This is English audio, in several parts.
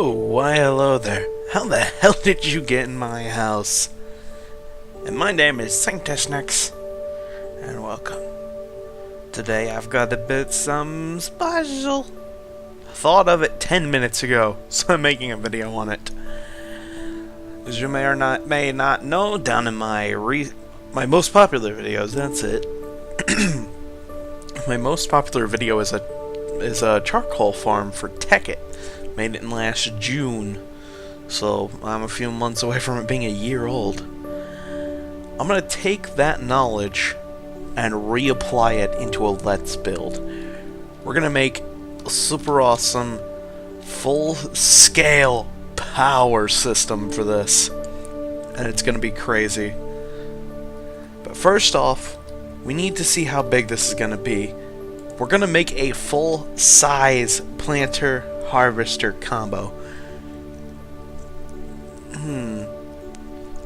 Oh, why hello there. How the hell did you get in my house? And my name is Sanctus, and welcome. Today I've got a bit some special. I thought of it 10 minutes ago, so I'm making a video on it. As you may not know, down in my most popular videos, that's it. My most popular video is a charcoal farm for Tekkit. Made it in last June, so I'm a few months away from it being a year old. I'm gonna take that knowledge and reapply it into a Let's Build. We're gonna make a super awesome, full-scale power system for this, and it's gonna be crazy. But first off, we need to see how big this is gonna be. We're gonna make a full-size planter harvester combo. I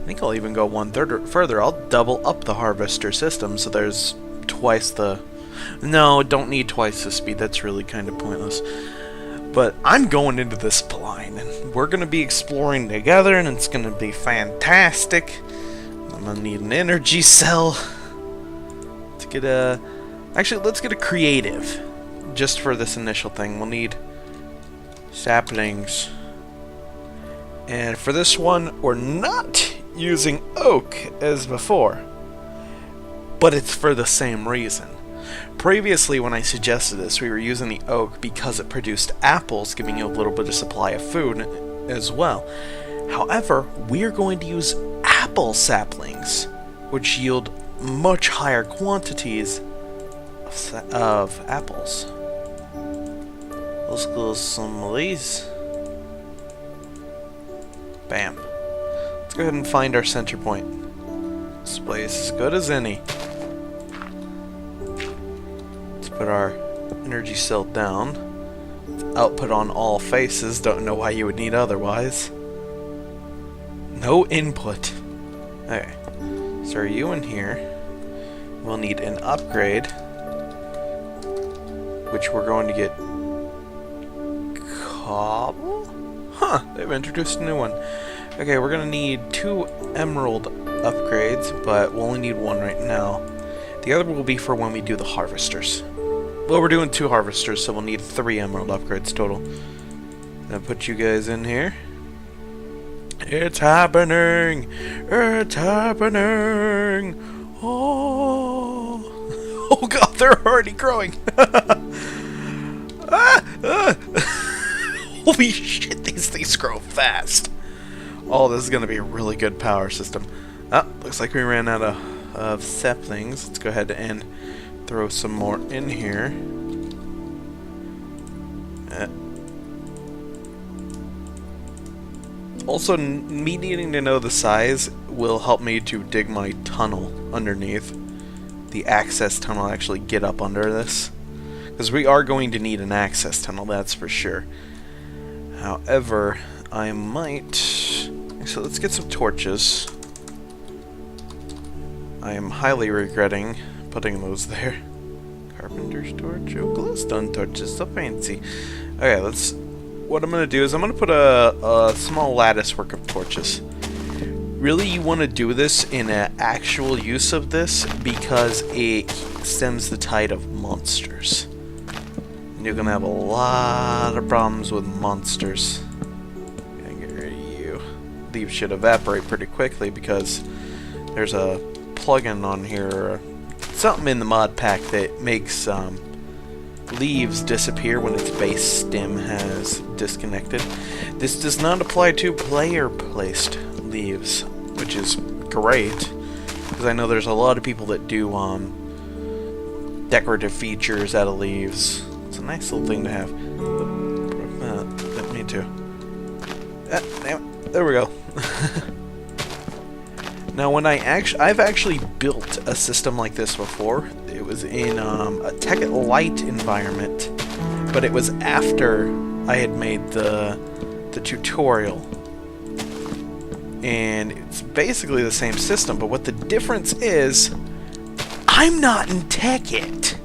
think I'll even go one third further. I'll double up the harvester system so there's twice the... No, don't need twice the speed. That's really kind of pointless. But I'm going into this blind, and we're going to be exploring together, and it's going to be fantastic. I'm going to need an energy cell to get a... Actually, let's get a creative just for this initial thing. We'll need saplings. And for this one, we're not using oak as before, but it's for the same reason. Previously, when I suggested this, we were using the oak because it produced apples, giving you a little bit of supply of food as well. However, we're going to use apple saplings, which yield much higher quantities of apples. Let's go some of these. Bam. Let's go ahead and find our center point. This place is as good as any. Let's put our energy cell down. Output on all faces. Don't know why you would need otherwise. No input. Okay. So are you in here? We'll need an upgrade, which we're going to get cobble? Huh, they've introduced a new one. Okay, we're gonna need 2 emerald upgrades, but we'll only need 1 right now. The other will be for when we do the harvesters. Well, we're doing 2 harvesters, so we'll need 3 emerald upgrades total. I'll put you guys in here. It's happening! It's happening! Oh! Oh god, they're already growing! Holy shit, these things grow fast. Oh, this is going to be a really good power system. Oh, looks like we ran out of saplings. Let's go ahead and throw some more in here. Also, me needing to know the size will help me to dig my tunnel underneath. The access tunnel, actually get up under this. Because we are going to need an access tunnel, that's for sure. However, I might... So let's get some torches. I am highly regretting putting those there. Carpenter's torch. Oh, glowstone torches, so fancy. Okay, let's... What I'm going to do is I'm going to put a small lattice work of torches. Really, you want to do this in an actual use of this because it stems the tide of monsters. You're gonna have a lot of problems with monsters. Gonna get rid of you. Leaves should evaporate pretty quickly because there's a plugin on here, something in the mod pack that makes leaves disappear when its base stem has disconnected. This does not apply to player-placed leaves, which is great because I know there's a lot of people that do decorative features out of leaves. It's a nice little thing to have. Me too. There we go. Now, when I've actually built a system like this before. It was in a Tekkit Lite environment, but it was after I had made the tutorial. And it's basically the same system, but what the difference is, I'm not in Tekkit.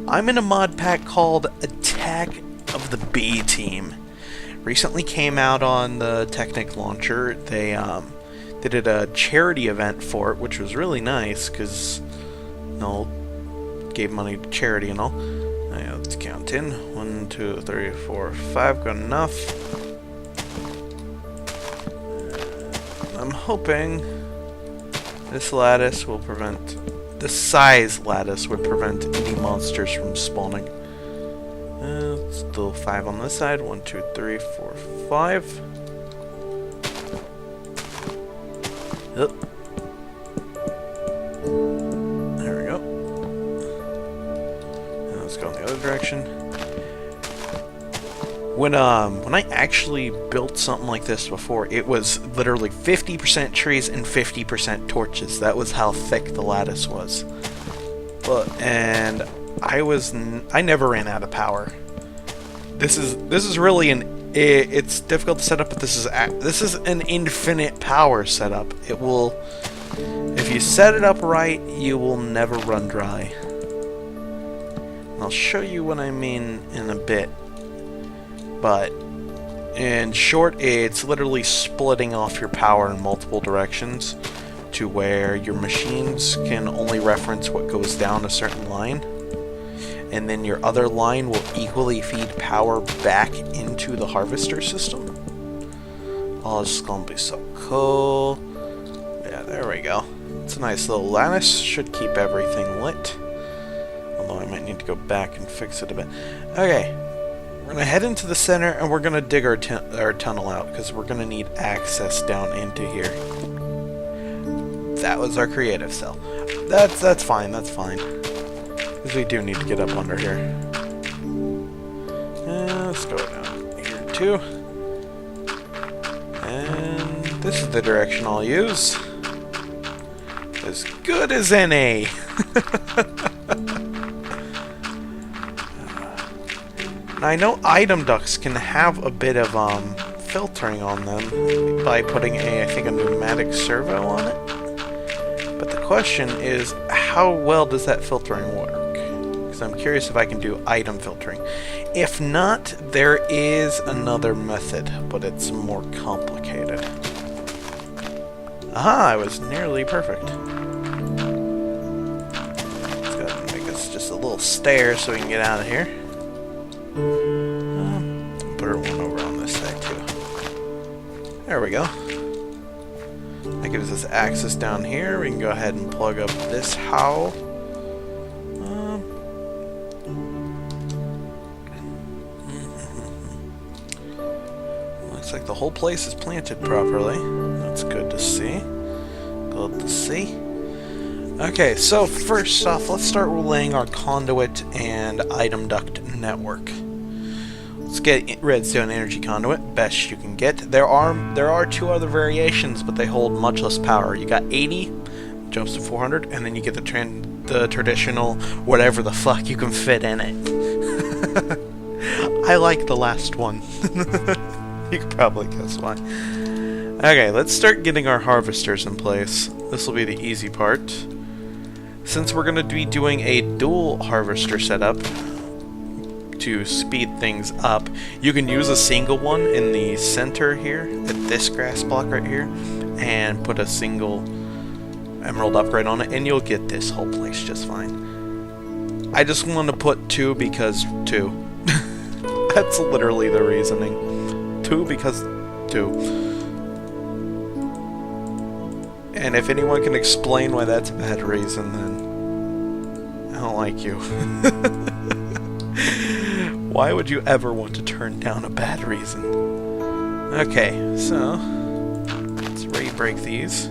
I'm in a mod pack called Attack of the B Team. recently came out on the Technic launcher. They did a charity event for it, which was really nice because gave money to charity and all. Right, let's count in 1, 2, 3, 4, 5. Got enough. I'm hoping this lattice will prevent. This size lattice would prevent any monsters from spawning. Still 5 on this side. 1, 2, 3, 4, 5. Yep. There we go. Now let's go in the other direction. When I actually built something like this before, it was literally 50% trees and 50% torches. That was how thick the lattice was. And I never ran out of power. This is really it's difficult to set up, but this is an infinite power setup. It will, if you set it up right, you will never run dry. And I'll show you what I mean in a bit. But in short, it's literally splitting off your power in multiple directions to where your machines can only reference what goes down a certain line, and then your other line will equally feed power back into the harvester system. Oh, this is gonna be so cool. Yeah, there we go. It's a nice little lattice. Should keep everything lit. Although I might need to go back and fix it a bit. Okay. We're going to head into the center, and we're going to dig our tunnel out, because we're going to need access down into here. That was our creative cell. That's fine, that's fine. Because we do need to get up under here. Let's go down here, too. And this is the direction I'll use. As good as any! Now, I know item ducts can have a bit of filtering on them by putting I think a pneumatic servo on it. But the question is, how well does that filtering work? Because I'm curious if I can do item filtering. If not, there is another method, but it's more complicated. Aha, I was nearly perfect. Let's go ahead and make this just a little stair so we can get out of here. Put her one over on this side too. There we go. That gives us access down here. We can go ahead and plug up this howl. Looks like the whole place is planted properly. That's good to see. Good to see. Okay, so first off, let's start laying our conduit and item duct network. Let's get redstone energy conduit, best you can get. There are 2 other variations, but they hold much less power. You got 80, jumps to 400, and then you get the traditional whatever the fuck you can fit in it. I like the last one. You could probably guess why. Okay, let's start getting our harvesters in place. This will be the easy part. Since we're going to be doing a dual harvester setup to speed things up, you can use a single one in the center here, at this grass block right here, and put a single emerald upgrade on it, and you'll get this whole place just fine. I just want to put 2 because 2. That's literally the reasoning. 2 because 2. And if anyone can explain why that's a bad reason, then I don't like you. Why would you ever want to turn down a bad reason? Okay, so let's re-break these.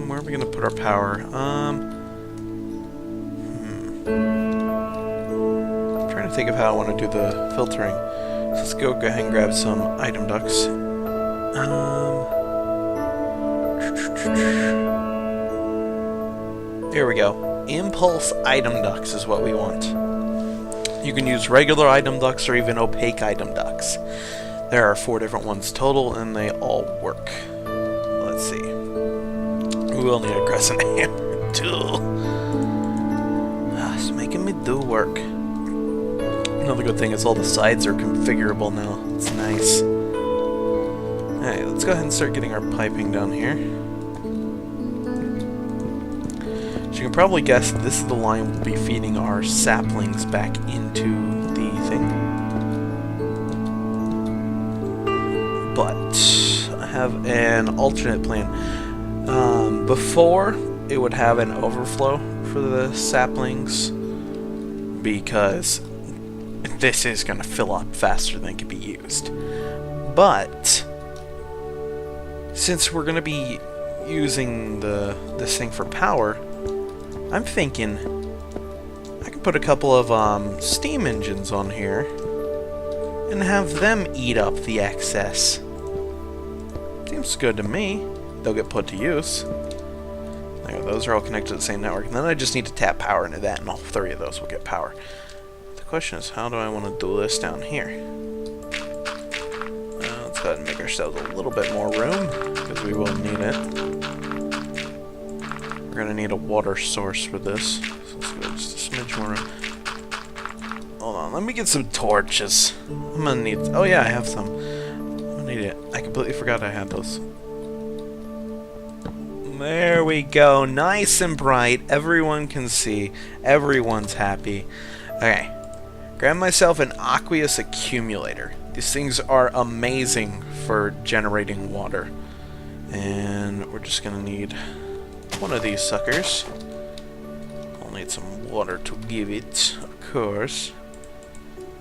Where are we going to put our power? I'm trying to think of how I want to do the filtering. So let's go ahead and grab some item ducts. Here we go. Impulse item ducts is what we want. You can use regular item ducts or even opaque item ducts. There are 4 different ones total, and they all work. Let's see. We will need a crescent hammer too. It's making me do work. Another good thing is all the sides are configurable now. It's nice. Alright, let's go ahead and start getting our piping down here. As you can probably guess, this is the line we'll be feeding our saplings back into the thing. But I have an alternate plan. Before, it would have an overflow for the saplings, because this is going to fill up faster than it can be used. But since we're going to be using this thing for power, I'm thinking I can put a couple of steam engines on here and have them eat up the excess. Seems good to me. They'll get put to use. There, those are all connected to the same network, and then I just need to tap power into that, and all three of those will get power. The question is, how do I want to do this down here? Let's go ahead and make ourselves a little bit more room, because we will need it. We're going to need a water source for this, so let's go just a smidge more room. Hold on, let me get some torches. I'm going to need... Oh yeah, I have some. I'm going to need it. I completely forgot I had those. There we go, nice and bright, everyone can see, everyone's happy. Okay, grab myself an aqueous accumulator. These things are amazing for generating water. And we're just gonna need one of these suckers. I'll need some water to give it, of course.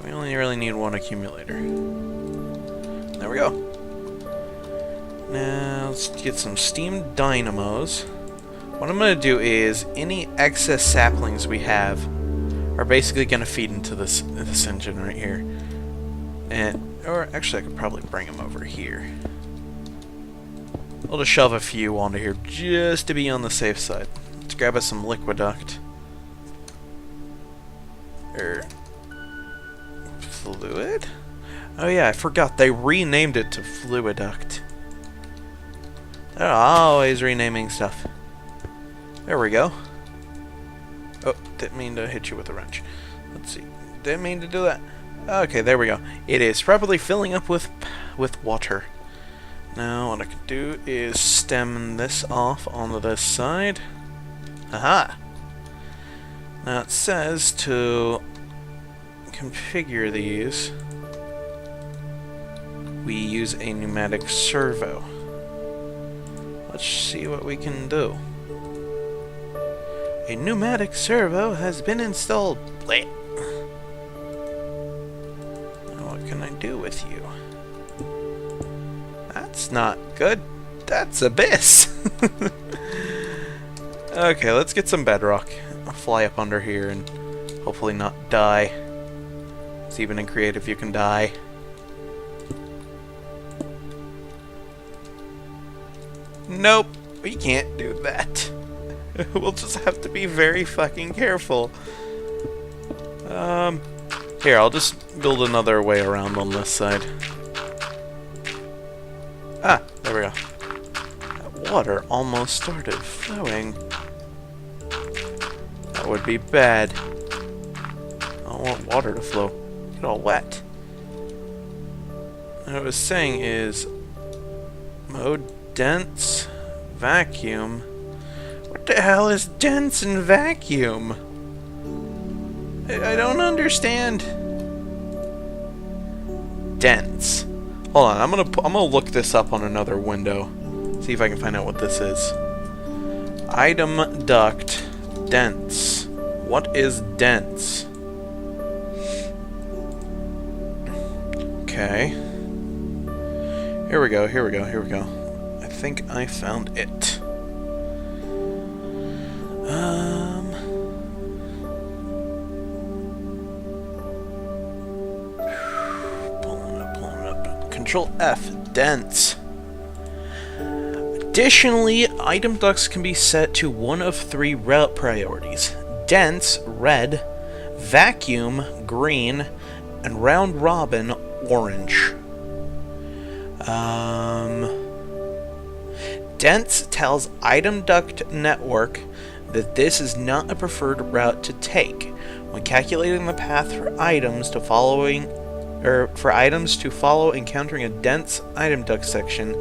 We only really need one accumulator. There we go. Now, let's get some steam dynamos. What I'm going to do is, any excess saplings we have are basically going to feed into this engine right here. Or actually, I could probably bring them over here. I'll just shove a few onto here just to be on the safe side. Let's grab us some liquiduct. Fluid? Oh yeah, I forgot. They renamed it to Fluiduct. They're always renaming stuff. There we go. Oh, didn't mean to hit you with a wrench. Let's see. Didn't mean to do that. Okay, there we go. It is properly filling up with water. Now, what I can do is stem this off onto this side. Aha! Now it says to configure these, we use a pneumatic servo. Let's see what we can do. A pneumatic servo has been installed. Blech. Now what can I do with you? That's not good. That's abyss. Okay, let's get some bedrock. I'll fly up under here and hopefully not die. It's even in creative you can die. Nope, we can't do that. We'll just have to be very fucking careful. Here, I'll just build another way around on this side. Ah, there we go. That water almost started flowing. That would be bad. I don't want water to flow. Get all wet. What I was saying is... mode dense vacuum. What the hell is dense and vacuum? I don't understand. Dense. Hold on, I'm gonna look this up on another window. See if I can find out what this is. Item duct dense. What is dense? Okay. Here we go, here we go, here we go. I think I found it. Pulling it up. Control F, dense. Additionally, item ducts can be set to one of three route priorities. Dense, red, vacuum, green, and round robin, orange. Dense tells item duct network that this is not a preferred route to take. When calculating the path for items to follow encountering a dense item duct section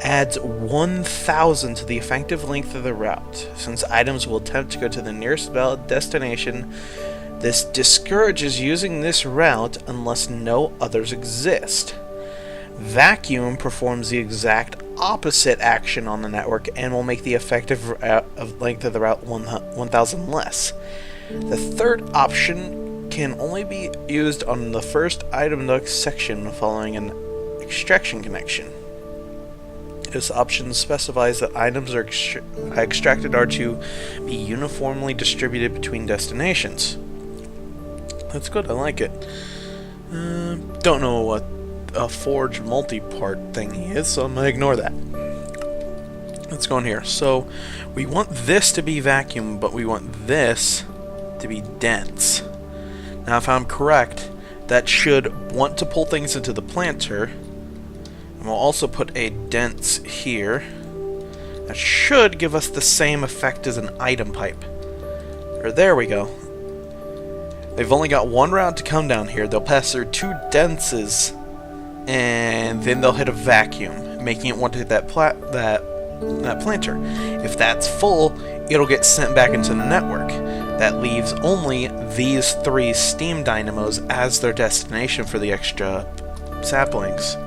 adds 1,000 to the effective length of the route. Since items will attempt to go to the nearest valid destination, this discourages using this route unless no others exist. Vacuum performs the exact opposite action on the network and will make the effective length of the route 1,000 less. The third option can only be used on the first item duct section following an extraction connection. This option specifies that items are extracted are to be uniformly distributed between destinations. That's good, I like it. Don't know what a forge multi-part thingy is, so I'm gonna ignore that. Let's go in here. So we want this to be vacuum, but we want this to be dense. Now if I'm correct, that should want to pull things into the planter, and we'll also put a dense here. That should give us the same effect as an item pipe. Or there we go. They've only got one route to come down here. They'll pass through two denses, and then they'll hit a vacuum, making it want to hit that planter. If that's full, it'll get sent back into the network. That leaves only these three steam dynamos as their destination for the extra saplings.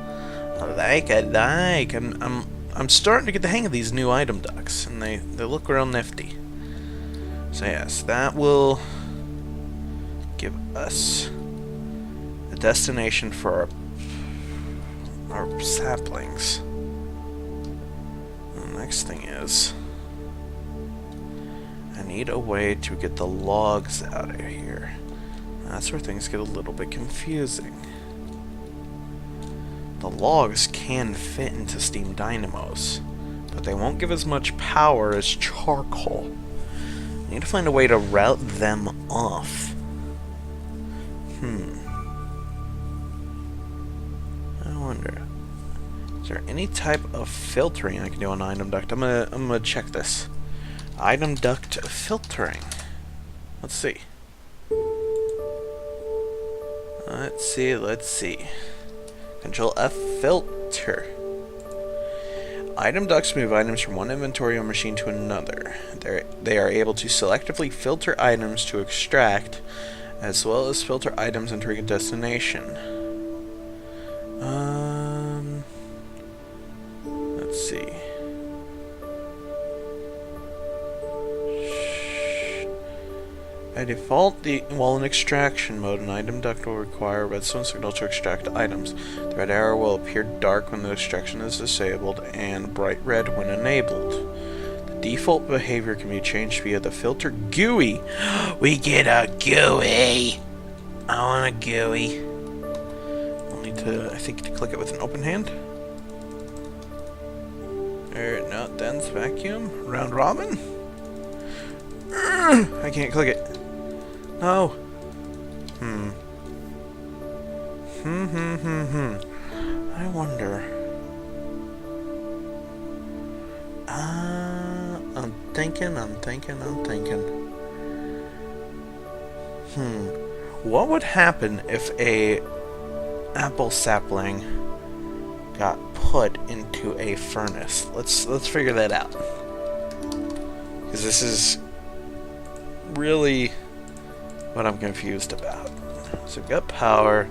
I'm starting to get the hang of these new item ducts, and they look real nifty. So yes, that will give us a destination for our saplings. The next thing is, I need a way to get the logs out of here. That's where things get a little bit confusing. The logs can fit into steam dynamos, but they won't give as much power as charcoal. I need to find a way to route them off. I wonder, is there any type of filtering I can do on item duct? I'm gonna check this. Item duct filtering. Let's see. Let's see. Control F filter. Item ducts move items from one inventory or machine to another. They are able to selectively filter items to extract, as well as filter items entering a destination. Let's see. By default, while in extraction mode, an item duct will require a redstone signal to extract items. The red arrow will appear dark when the extraction is disabled, and bright red when enabled. The default behavior can be changed via the filter GUI. We get a GUI! I want a GUI. I'll need to, I think, to click it with an open hand. No, dense vacuum. Round robin? I can't click it. No. I wonder. I'm thinking. What would happen if a apple sapling got put into a furnace? Let's figure that out. Because this is really what I'm confused about. So we've got power.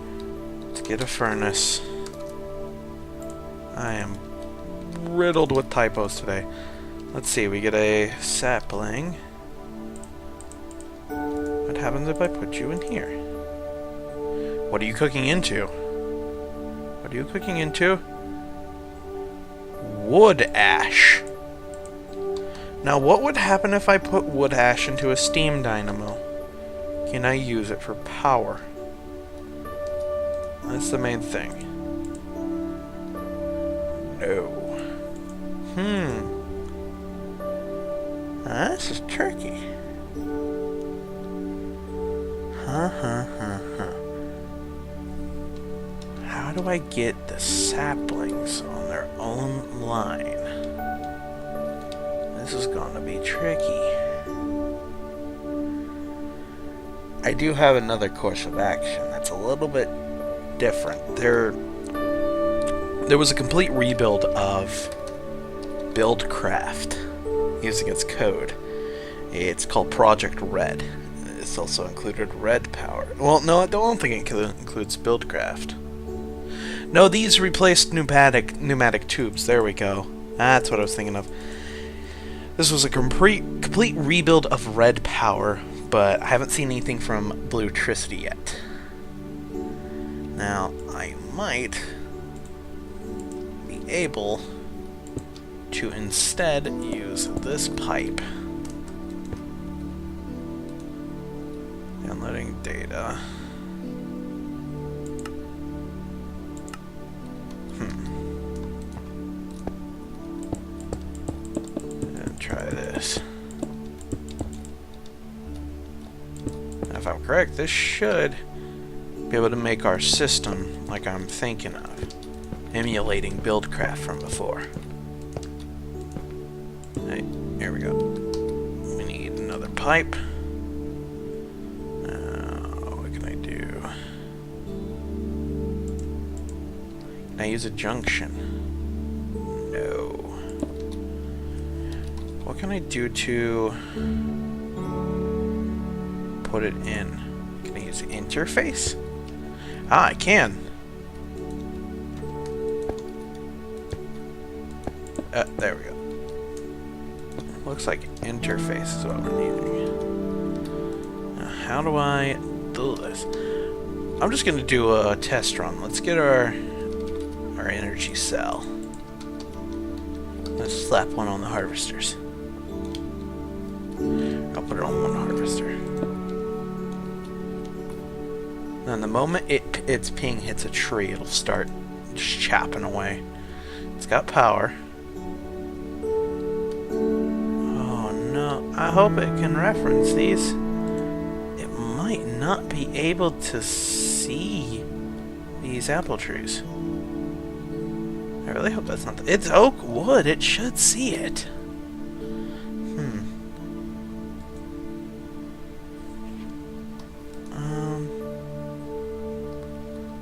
Let's get a furnace. I am riddled with typos today. Let's see, we get a sapling. What happens if I put you in here? What are you cooking into? What are you cooking into? Wood ash. Now, what would happen if I put wood ash into a steam dynamo? Can I use it for power? That's the main thing. No. This is tricky. How do I get the saplings on their own line? This is gonna be tricky. I do have another course of action that's a little bit different. There was a complete rebuild of Buildcraft using its code. It's called Project Red. It's also included Red Power. Well, no, I don't think it includes Buildcraft. No, these replaced pneumatic tubes. There we go. That's what I was thinking of. This was a complete rebuild of Red Power, but I haven't seen anything from Bluetricity yet. Now, I might be able to instead use this pipe. Downloading data. And try this. Now, if I'm correct, this should be able to make our system like I'm thinking of, emulating Buildcraft from before. Hey, here we go. We need another pipe. What can I do? Can I use a junction? No. What can I do to put it in? Can I use interface? Ah, I can. There we go. Looks like interface is what we're needing. Now, how do I do this? I'm just going to do a test run. Let's get our energy cell. Let's slap one on the harvesters. I'll put it on one harvester. And the moment its ping hits a tree, it'll start just chopping away. It's got power. Oh no, I hope it can reference these. It might not be able to see these apple trees. I really hope that's not it's oak wood, it should see it.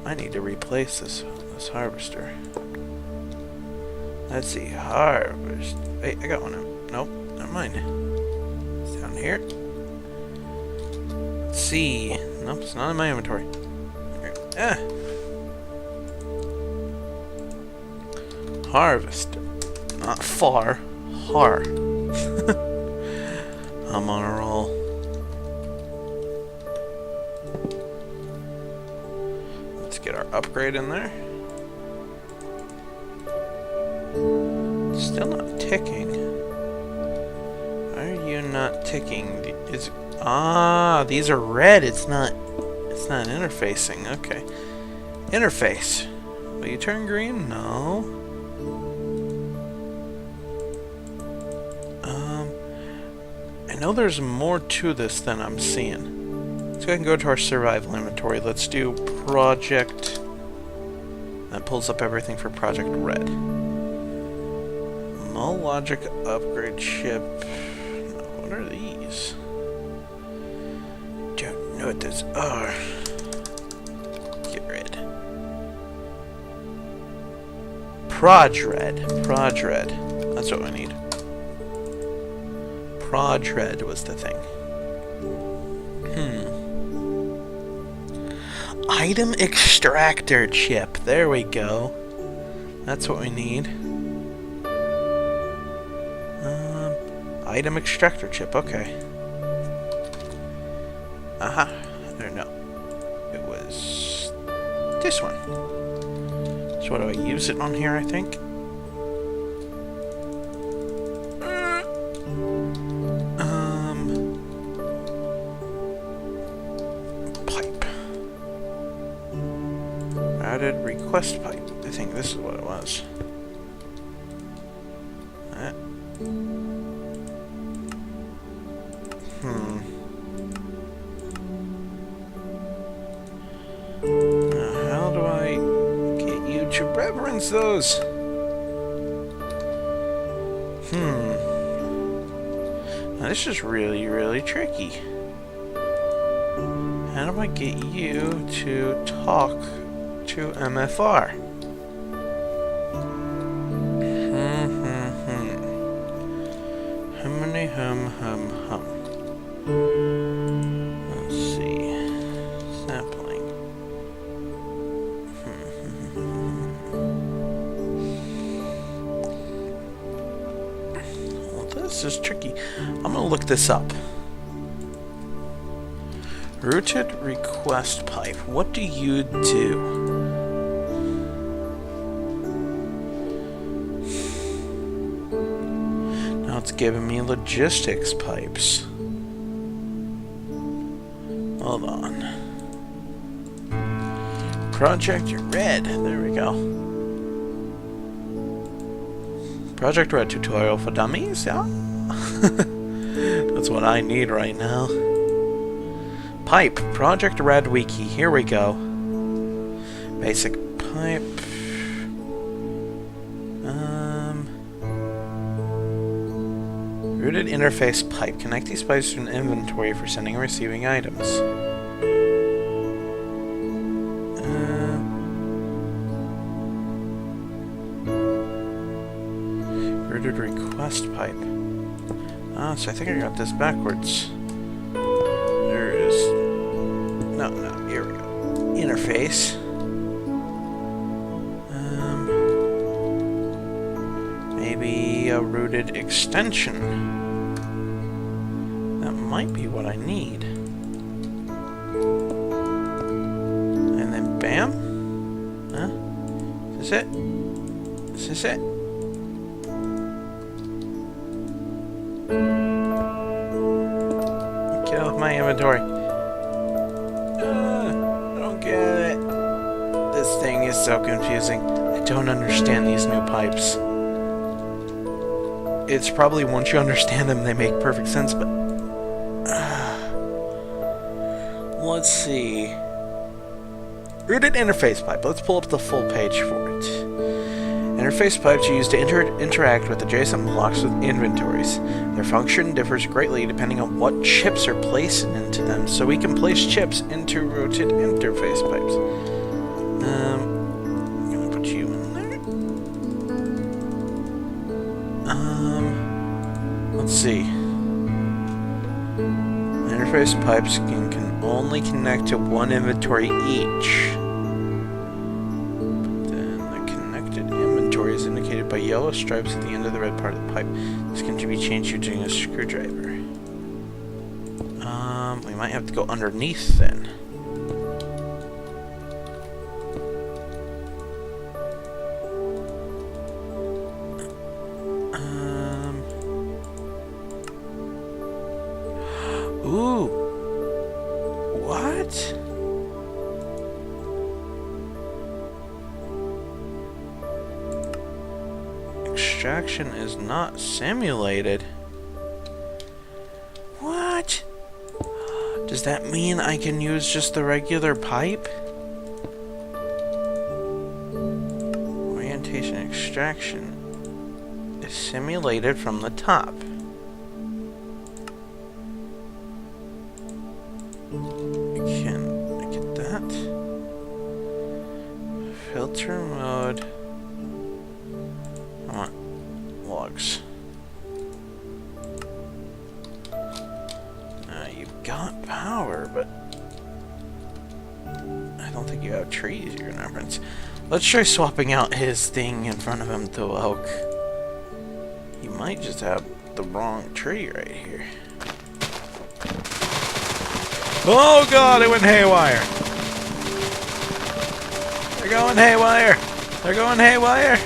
I need to replace this harvester. Let's see, harvest. Wait, I got one. Nope, never mind. It's down here. Let's see. Nope, it's not in my inventory. Here. Harvest. Not far. Har. I'm on a roll. Get our upgrade in there. Still not ticking. Why are you not ticking? These are red. It's not interfacing. Okay. Interface. Will you turn green? No. I know there's more to this than I'm seeing. Let's go ahead and go to our survival inventory. Let's do project. That pulls up everything for Project Red. Null logic upgrade chip. No, what are these? Don't know what those are. Get rid. Projred. That's what we need. Projred was the thing. Item extractor chip. There we go. That's what we need. Item extractor chip. Okay. Aha. No. It was this one. So what do I use it on here, I think? Added request pipe. I think this is what it was. How do I get you to reverence those? Now, this is really, really tricky. how do I get you to talk to MFR? Hum. Let's see. Sampling. Well, this is tricky. I'm gonna look this up. Rooted request pipe. What do you do? Now it's giving me logistics pipes. Hold on. Project Red. There we go. Project Red tutorial for dummies, yeah? That's what I need right now. Pipe. Project Red Wiki. Here we go. Basic pipe. Rooted interface pipe. Connect these pipes to an inventory for sending and receiving items. Rooted request pipe. Ah, so I think I got this backwards. There is... No, here we go. Interface. Maybe a rooted extension. That might be what I need. And then bam. Huh? Is this it? Is this it? Get off my inventory. I don't get it. This thing is so confusing. I don't understand these new pipes. It's probably once you understand them, they make perfect sense, but... let's see. Rooted interface pipe. Let's pull up the full page for it. Interface pipes are used to interact with adjacent blocks with inventories. Their function differs greatly depending on what chips are placed into them, so we can place chips into rooted interface pipes. I'm gonna put you in there. Let's see. Interface pipes can only connect to one inventory each. But then the connected inventory is indicated by yellow stripes at the end of the red part of the pipe. This can be changed using a screwdriver. We might have to go underneath then. Ooh. What? Extraction is not simulated. What? Does that mean I can use just the regular pipe? Orientation extraction is simulated from the top. Can I get that? Filter mode. I want logs. You've got power, but I don't think you have trees you can reference. Let's try swapping out his thing in front of him to oak. You might just have the wrong tree right here. Oh god, it went haywire! They're going haywire! They're going haywire!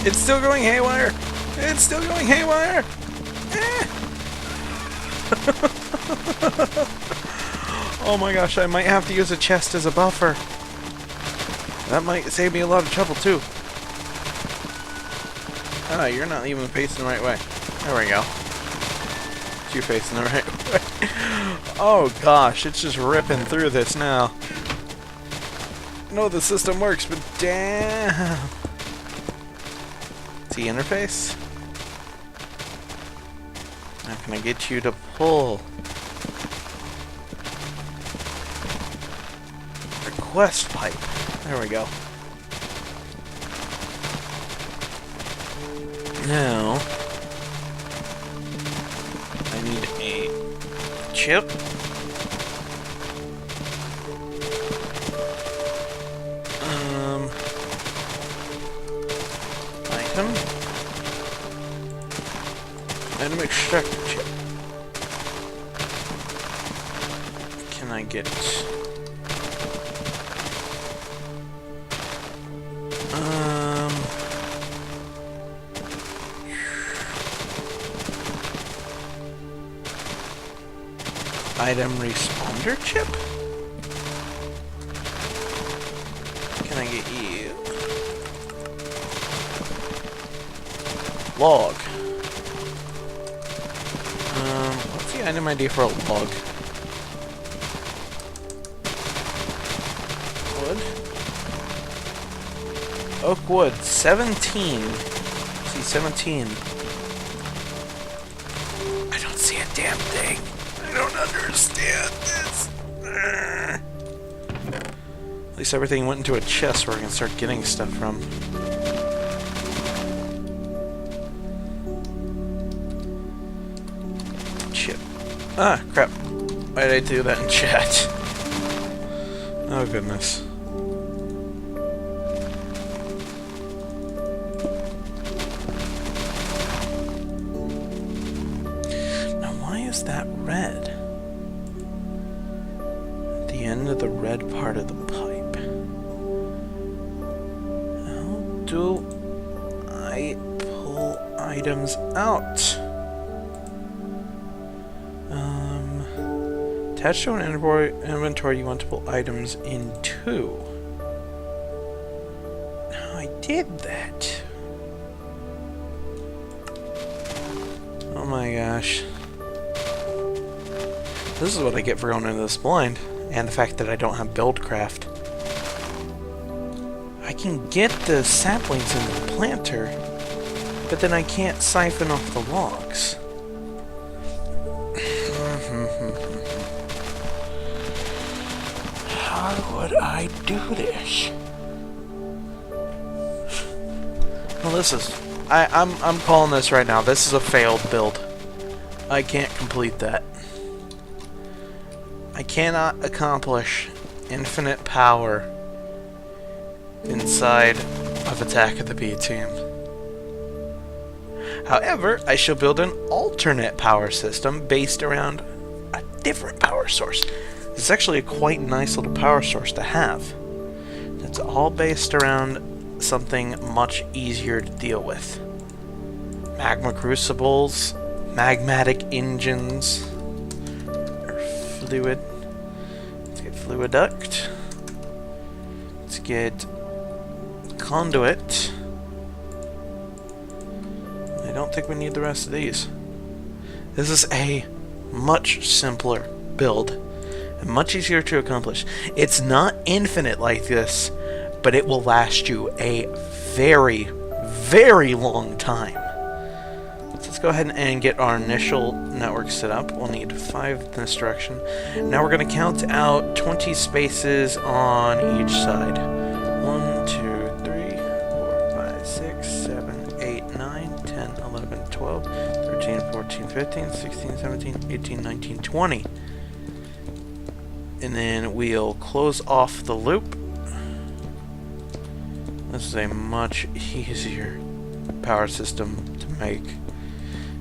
It's still going haywire! It's still going haywire! Oh my gosh, I might have to use a chest as a buffer. That might save me a lot of trouble too. Ah, you're not even facing the right way. There we go. You're facing the right way. Oh gosh, it's just ripping through this now. I know the system works, but damn. T interface? How can I get you to pull? Request pipe. There we go. Now, I need a chip. Item extractor chip. Can I get item responder chip? Can I get you? Log. What's the item ID for a log? Wood? Oak wood, 17. See, 17. I don't see a damn thing. I don't understand this. At least everything went into a chest where I can start getting stuff from. Shit. Ah, crap. Why did I do that in chat? Oh, goodness. Now, why is that red? At the end of the red part of the pipe. How do I pull items out? Attached to an inventory you want to pull items into. Now I did that. Oh my gosh. This is what I get for going into this blind. And the fact that I don't have buildcraft. I can get the saplings in the planter, but then I can't siphon off the logs. How would I do this? Well, this is... I'm calling this right now. This is a failed build. I can't complete that. I cannot accomplish infinite power inside of Attack of the B-Team. However, I shall build an alternate power system based around a different power source. It's actually a quite nice little power source to have. It's all based around something much easier to deal with. Magma crucibles, magmatic engines, or fluid. Let's get fluid duct. Let's get conduit. I don't think we need the rest of these. This is a much simpler build. Much easier to accomplish. It's not infinite like this, but it will last you a very, very long time. So let's go ahead and get our initial network set up. We'll need 5 in this direction. Now we're going to count out 20 spaces on each side. 1, 2, 3, 4, 5, 6, 7, 8, 9, 10, 11, 12, 13, 14, 15, 16, 17, 18, 19, 20. And then we'll close off the loop. This is a much easier power system to make.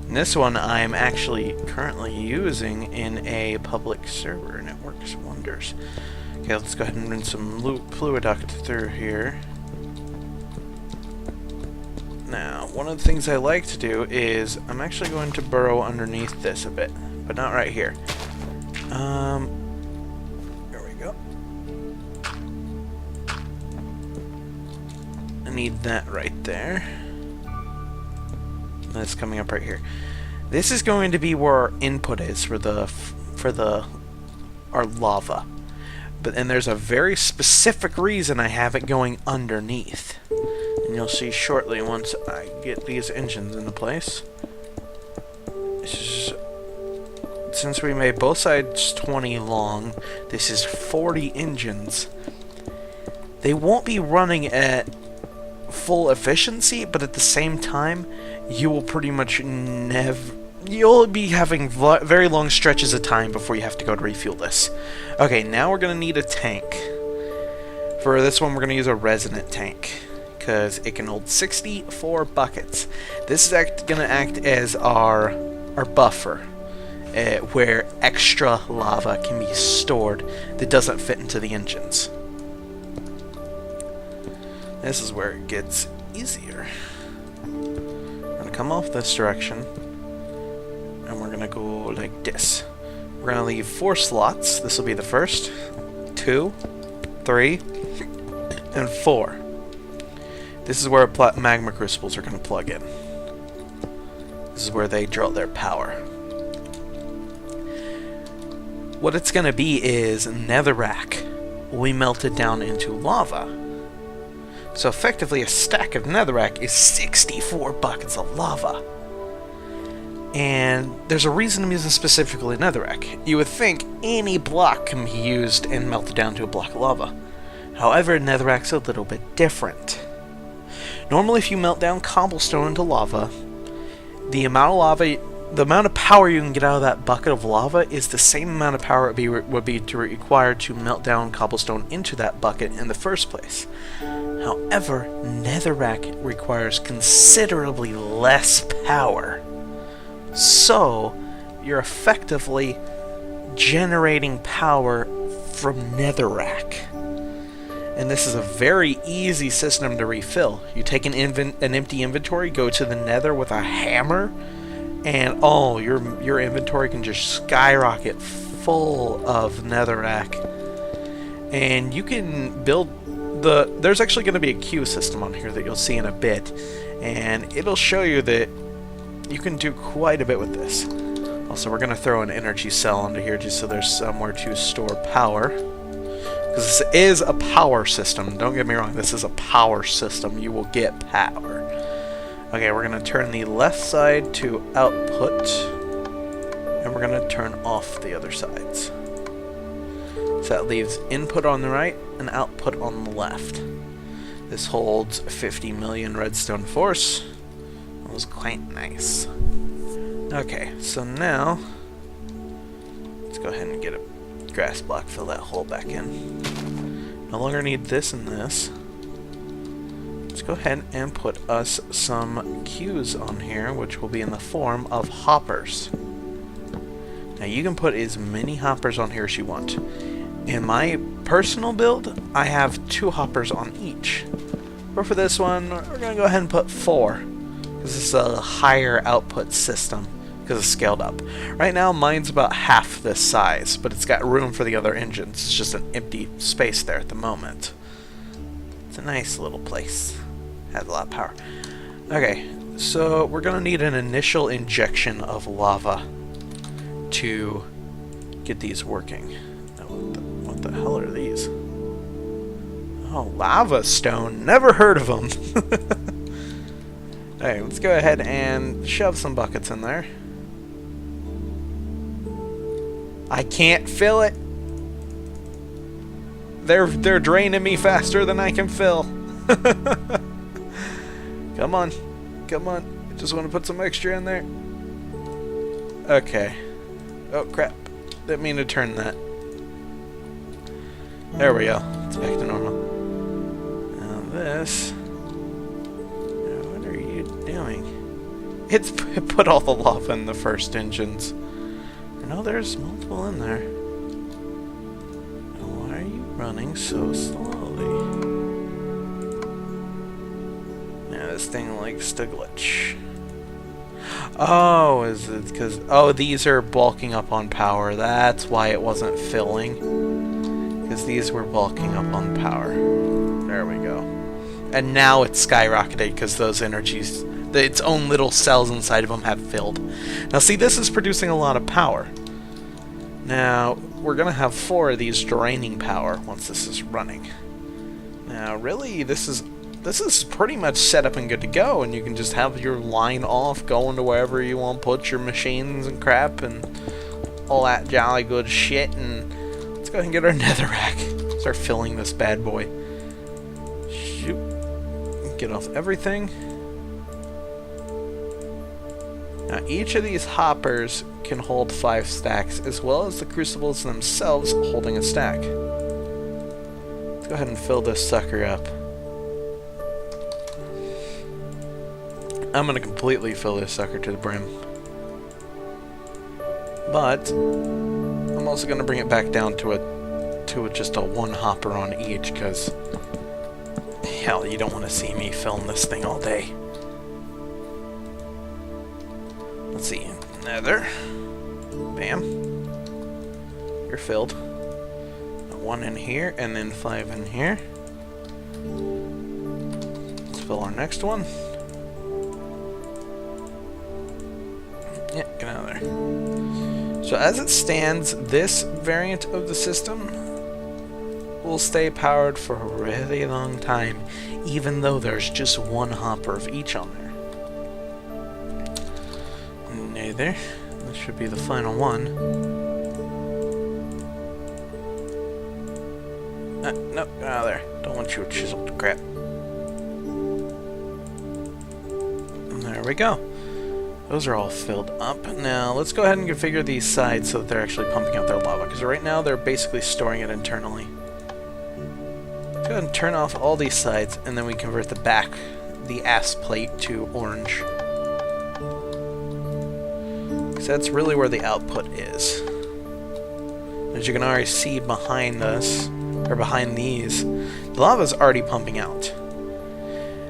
And this one I'm actually currently using in a public server, and it works wonders. Okay, let's go ahead and run some fluid duct through here. Now, one of the things I like to do is I'm actually going to burrow underneath this a bit, but not right here. Need that right there. That's coming up right here. This is going to be where our input is for our lava. And there's a very specific reason I have it going underneath. And you'll see shortly once I get these engines into place. Since we made both sides 20 long, this is 40 engines. They won't be running at full efficiency, but at the same time, you will pretty much you'll be having very long stretches of time before you have to go to refuel this. Okay, now we're going to need a tank. For this one, we're going to use a resonant tank, because it can hold 64 buckets. This is going to act as our buffer, where extra lava can be stored that doesn't fit into the engines. This is where it gets easier. We're going to come off this direction, and we're going to go like this. We're going to leave 4 slots. This will be the first, 2, 3, and 4. This is where magma crucibles are going to plug in. This is where they draw their power. What it's going to be is netherrack will be melted down into lava. So effectively, a stack of netherrack is 64 buckets of lava. And there's a reason I'm using specifically netherrack. You would think any block can be used and melted down to a block of lava. However, netherrack's a little bit different. Normally, if you melt down cobblestone into lava, the amount of power you can get out of that bucket of lava is the same amount of power it would be required to melt down cobblestone into that bucket in the first place. However, netherrack requires considerably less power. So, you're effectively generating power from netherrack. And this is a very easy system to refill. You take an empty inventory, go to the nether with a hammer, and oh, your inventory can just skyrocket full of netherrack. And you can build there's actually going to be a queue system on here that you'll see in a bit, and it'll show you that you can do quite a bit with this. Also, we're going to throw an energy cell onto here just so there's somewhere to store power. Because this is a power system. Don't get me wrong, this is a power system. You will get power. Okay, we're going to turn the left side to output, and we're going to turn off the other sides. So that leaves input on the right and output on the left. This holds 50 million redstone force. That was quite nice. Okay, so now let's go ahead and get a grass block, fill that hole back in. No longer need this and this. Let's go ahead and put us some queues on here, which will be in the form of hoppers. Now you can put as many hoppers on here as you want. In my personal build, I have 2 hoppers on each. But for this one, we're going to go ahead and put 4. Because this is a higher output system, because it's scaled up. Right now, mine's about half this size, but it's got room for the other engines. It's just an empty space there at the moment. It's a nice little place. Has a lot of power. Okay, so we're going to need an initial injection of lava to get these working. What the hell are these? Oh, lava stone. Never heard of them. Alright, let's go ahead and shove some buckets in there. I can't fill it. They're draining me faster than I can fill. Come on. Come on. I just want to put some extra in there. Okay. Oh, crap. Didn't mean to turn that. There we go. It's back to normal. Now this... What are you doing? It's put all the lava in the first engines. No, there's multiple in there. Why are you running so slowly? Yeah, this thing likes to glitch. Oh, is it because... Oh, these are bulking up on power. That's why it wasn't filling. Because these were bulking up on power. There we go. And now it's skyrocketed because those energies, its own little cells inside of them have filled. Now see, this is producing a lot of power. Now, we're going to have 4 of these draining power once this is running. Now, really, this is this is pretty much set up and good to go, and you can just have your line off, go into wherever you want, put your machines and crap and all that jolly good shit, and let's go ahead and get our netherrack. Start filling this bad boy. Shoot. Get off everything. Now each of these hoppers can hold 5 stacks, as well as the crucibles themselves holding a stack. Let's go ahead and fill this sucker up. I'm going to completely fill this sucker to the brim. But I'm also going to bring it back down to just a 1 hopper on each, because hell, you don't want to see me film this thing all day. Let's see. Nether. Bam. You're filled. 1 in here, and then 5 in here. Let's fill our next one. Yeah, get out of there. So as it stands, this variant of the system will stay powered for a really long time, even though there's just 1 hopper of each on there. There. This should be the final one. Nope, get out of there. Don't want your chiseled crap. And there we go. Those are all filled up. Now, let's go ahead and configure these sides so that they're actually pumping out their lava, because right now they're basically storing it internally. Let's go ahead and turn off all these sides, and then we convert the ass plate to orange. That's really where the output is. As you can already see behind us, or behind these, the lava's already pumping out.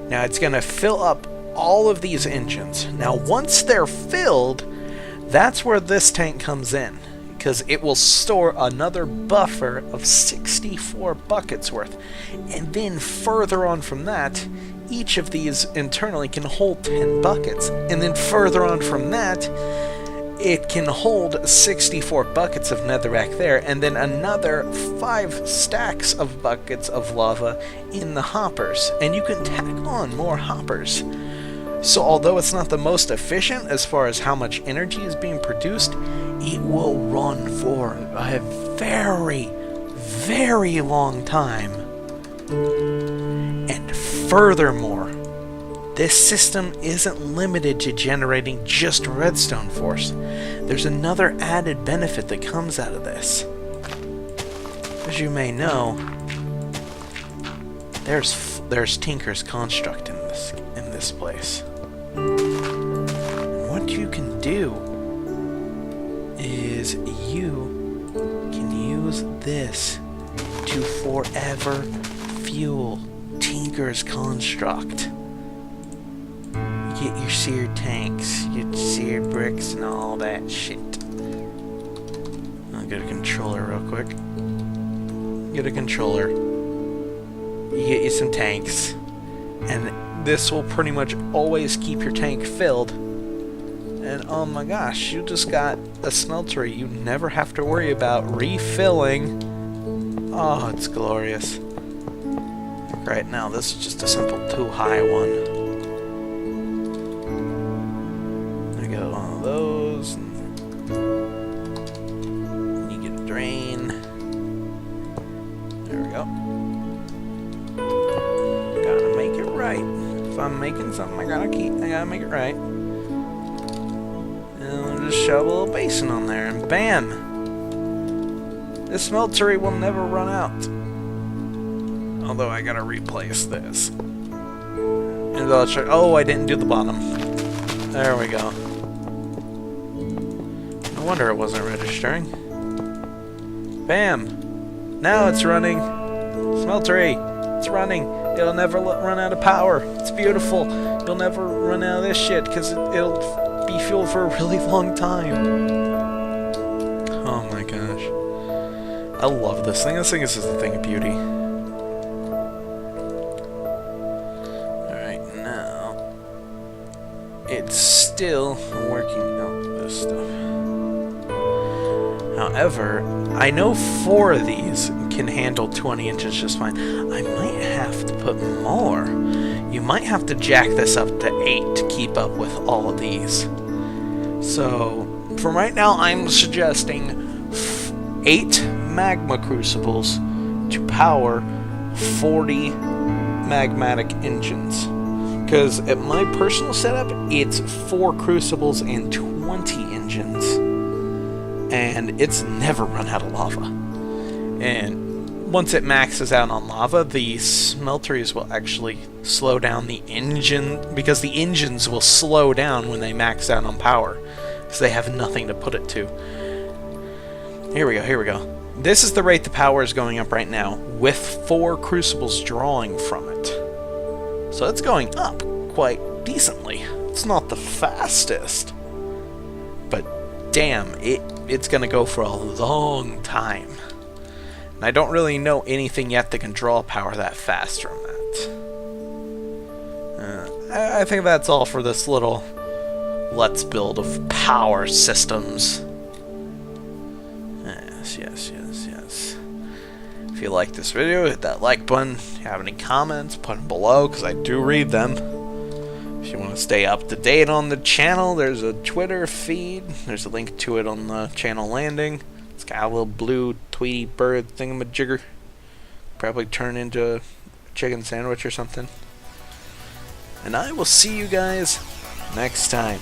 Now it's going to fill up all of these engines. Now once they're filled, that's where this tank comes in, because it will store another buffer of 64 buckets worth. And then further on from that, each of these internally can hold 10 buckets. And then further on from that, it can hold 64 buckets of netherrack there, and then another 5 stacks of buckets of lava in the hoppers. And you can tack on more hoppers. So although it's not the most efficient as far as how much energy is being produced, it will run for a very, very long time. And furthermore, this system isn't limited to generating just redstone force. There's another added benefit that comes out of this. As you may know, there's Tinker's Construct in this place. What you can do is you can use this to forever fuel Tinker's Construct. Get your seared tanks, your seared bricks, and all that shit. I'll get a controller real quick. Get a controller. You get you some tanks. And this will pretty much always keep your tank filled. And oh my gosh, you just got a smeltery you never have to worry about refilling. Oh, it's glorious. Right now, this is just a simple 2-high one. Those, and you get a drain. There we go. Gotta make it right. If I'm making something, I gotta make it right. And we'll just shove a little basin on there, and bam! This smeltery will never run out. Although I gotta replace this. And I'll check. Oh, I didn't do the bottom. There we go. No wonder it wasn't registering. Bam! Now it's running. Smeltery! It's running. It'll never run out of power. It's beautiful. You'll never run out of this shit because it'll be fuel for a really long time. Oh my gosh. I love this thing. This thing is just a thing of beauty. Alright, now it's still working out this stuff. However, I know 4 of these can handle 20 inches just fine. I might have to put more, you might have to jack this up to 8 to keep up with all of these. So, for right now, I'm suggesting 8 magma crucibles to power 40 magmatic engines. Because at my personal setup, it's 4 crucibles and 20 engines. And it's never run out of lava. And once it maxes out on lava, the smelteries will actually slow down the engine, because the engines will slow down when they max out on power, because they have nothing to put it to. Here we go. This is the rate the power is going up right now, with 4 crucibles drawing from it. So it's going up quite decently. It's not the fastest, but damn, it's gonna go for a long time. And I don't really know anything yet that can draw power that fast from that. I think that's all for this little let's build of power systems. Yes. If you like this video, hit that like button. If you have any comments, put them below, because I do read them. If you want to stay up to date on the channel, there's a Twitter feed. There's a link to it on the channel landing. It's got a little blue Tweety bird thingamajigger. Probably turn into a chicken sandwich or something. And I will see you guys next time.